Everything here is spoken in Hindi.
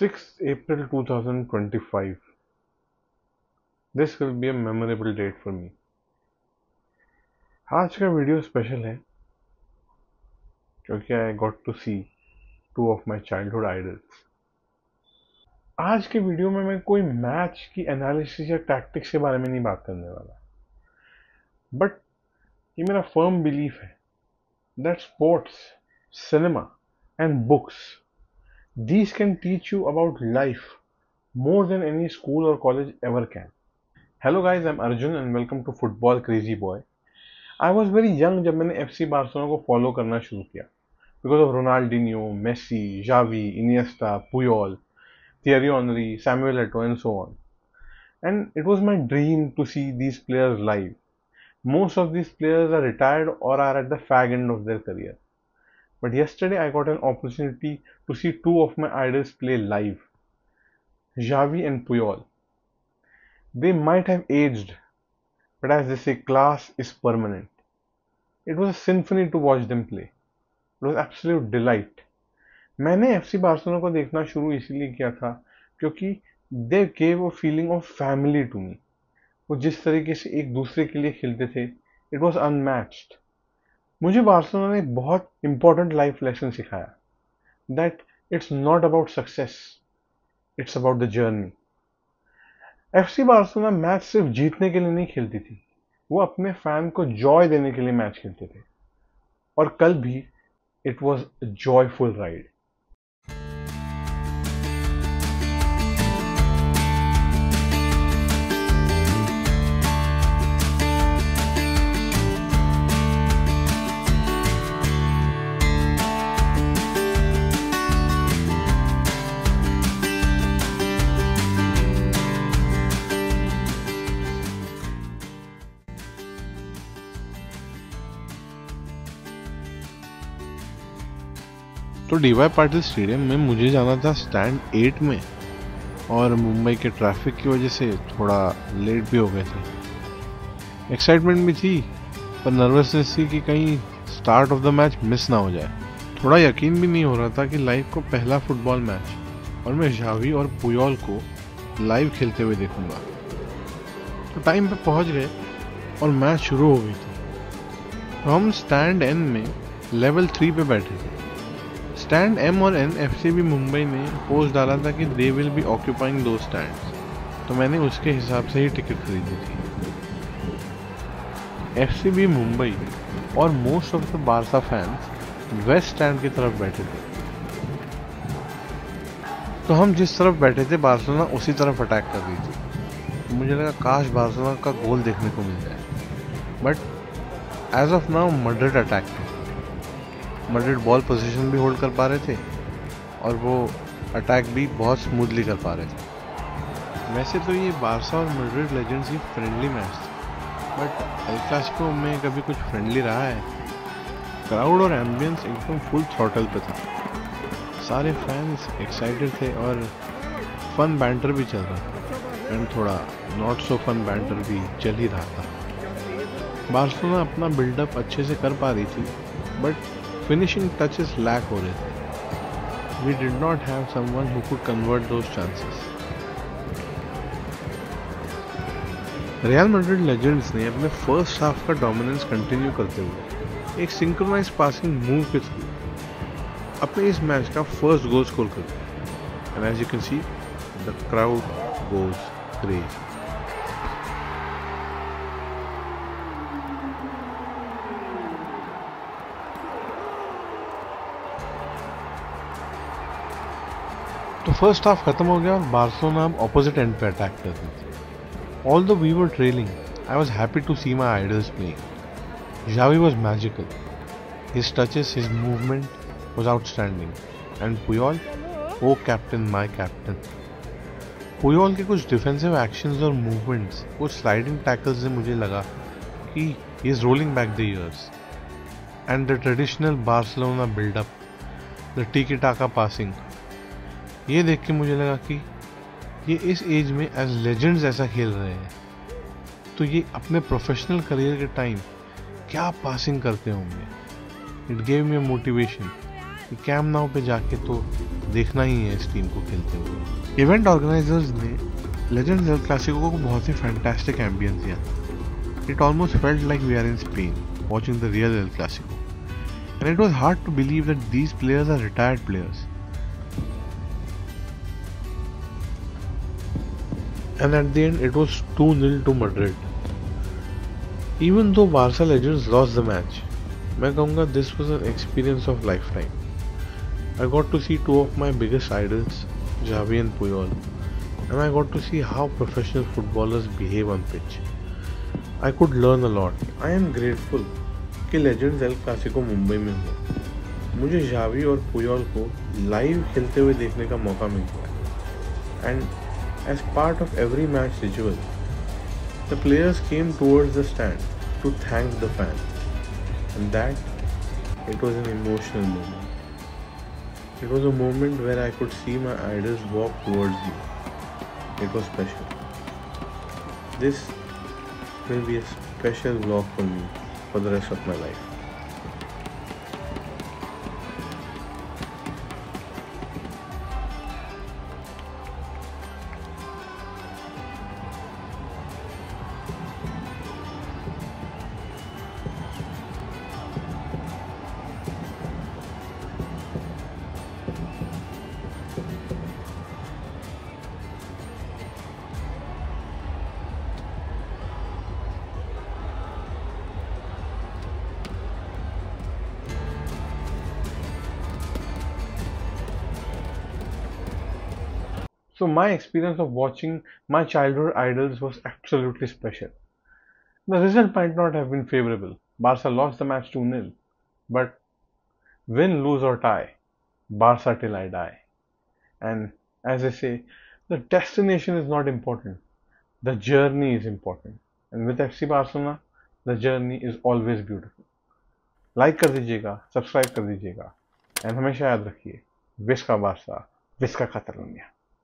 6th April 2025. This will be a memorable date for me. आज का वीडियो स्पेशल है क्योंकि I got to see two of my childhood idols. आज के वीडियो में मैं कोई मैच की एनालिसिस या टैक्टिक्स के बारे में नहीं बात करने वाला, बट ये मेरा फर्म बिलीफ है that sports, cinema and books, these can teach you about life more than any school or college ever can. Hello guys, I'm Arjun and welcome to Football Crazy Boy. I was very young जब मैंने FC बार्सिलोना को फॉलो करना शुरू किया because of Ronaldinho, Messi, Xavi, Iniesta, Puyol, Thierry Henry, Samuel Eto'o and so on. And it was my dream to see these players live. Most of these players are retired or are at the fag end of their career. But yesterday I got an opportunity to see two of my idols play live, Xavi and Puyol. They might have aged, but as they say, class is permanent. It was a symphony to watch them play. It was absolute delight. मैंने FC बार्सिलोना को देखना शुरू इसलिए किया था क्योंकि they gave a feeling of family to me. वो जिस तरीके से एक दूसरे के लिए खेलते थे, it was unmatched. मुझे बार्सिलोना ने बहुत इंपॉर्टेंट लाइफ लेसन सिखाया that it's not about success, it's about the journey. FC Barcelona match सिर्फ जीतने के लिए नहीं खेलती थी, वो अपने फैन को जॉय देने के लिए मैच खेलते थे, और कल भी it was a joyful ride. तो DY पाटिल स्टेडियम में मुझे जाना था स्टैंड 8 में, और मुंबई के ट्रैफिक की वजह से थोड़ा लेट भी हो गए थे। एक्साइटमेंट भी थी पर नर्वसनेस थी कि कहीं start of the match miss ना हो जाए। थोड़ा यकीन भी नहीं हो रहा था कि लाइफ को पहला फुटबॉल मैच और मैं Xavi और पुयोल को लाइव खेलते हुए देखूंगा। तो टाइम पे पहुंच गए और मैच शुरू हो गई थी। तो हम स्टैंड N में लेवल 3 पे बैठे थे। स्टैंड M और N FCB मुंबई ने पोस्ट डाला था कि दे विल बी ऑक्यूपाइंग दो स्टैंड्स, तो मैंने उसके हिसाब से ही टिकट खरीदी थी। FCB मुंबई और most of the Barca fans west stand की तरफ बैठे थे, तो हम जिस तरफ बैठे थे बार्सिलोना उसी तरफ अटैक कर रही थी। तो मुझे लगा काश बार्सिलोना का गोल देखने को मिल जाए, but as of now Madrid attack थे। मैड्रिड बॉल पोजीशन भी होल्ड कर पा रहे थे और वो अटैक भी बहुत स्मूथली कर पा रहे थे। वैसे तो ये बारसा और मैड्रिड लेजेंड्स की फ्रेंडली मैच थी, बट एल क्लासिको में कभी कुछ फ्रेंडली रहा है? क्राउड और एम्बियंस एकदम फुल थ्रॉटल पे था। सारे फैंस एक्साइटेड थे और फन बैंटर भी चल रहा था, एंड थोड़ा नॉट सो फन बैंटर भी चल ही रहा था। बार्सिलोना अपना बिल्डअप अच्छे से कर पा रही थी, बट finishing touches lack हो रहे थे। We did not have someone who could convert those chances. Real Madrid legends ने अपने फर्स्ट हाफ का डोमिनेंस कंटिन्यू करते हुए एक सिंक्रोनाइज पासिंग मूव के थ्रू अपने इस मैच का फर्स्ट गोल स्कोर कर दिया, and as you can see the crowd goes crazy. तो फर्स्ट हाफ खत्म हो गया और बार्सिलोना अब ऑपोजिट एंड पे अटैक कर रही थी। Although we were trailing, I was happy to see my idols playing. Xavi was magical. His touches, his movement was outstanding. And Puyol, oh captain, my captain. Puyol के कुछ डिफेंसिव एक्शंस और मूवमेंट्स, कुछ स्लाइडिंग टैकल्स से मुझे लगा कि he is rolling back the years. And the traditional Barcelona build-up, the tiki-taka passing, ये देख के मुझे लगा कि ये इस एज में एज लेजेंड्स ऐसा खेल रहे हैं, तो ये अपने प्रोफेशनल करियर के टाइम क्या पासिंग करते होंगे। इट गेव मी मोटिवेशन कि कैम्प नाउ पे जाके तो देखना ही है इस टीम को खेलते हुए। इवेंट ऑर्गेनाइजर्स ने लेजेंड्स एल क्लासिको को बहुत ही फैंटास्टिक एम्बियंस दिया। It almost felt like we are in Spain watching the real El Clasico, and it was hard to believe that these players are retired players. And at the end, it was 2-0 to Madrid. Even though Barca legends lost the match, मैं कहूँगा this was an experience of lifetime. I got to see two of my biggest idols, Xavi and Puyol, and I got to see how professional footballers behave on pitch. I could learn a lot. I am grateful कि लेजेंड्स एल क्लासिको मुंबई में हुआ। मुझे जावी और पुयोल को लाइव खेलते हुए देखने का मौका मिल गया। And as part of every match ritual, the players came towards the stand to thank the fan, and that it was an emotional moment. It was a moment where I could see my idols walk towards me. It was special. This will be a special vlog for me for the rest of my life. So my experience of watching my childhood idols was absolutely special. The result might not have been favorable. Barca lost the match 2-0. But win, lose or tie, Barca till I die. And as I say, the destination is not important. The journey is important. And with FC Barcelona, the journey is always beautiful. Like कर दीजिएगा, सब्सक्राइब कर दीजिएगा, एंड हमेशा याद रखिए, विस्का बारसा, विस्का कातालुनिया।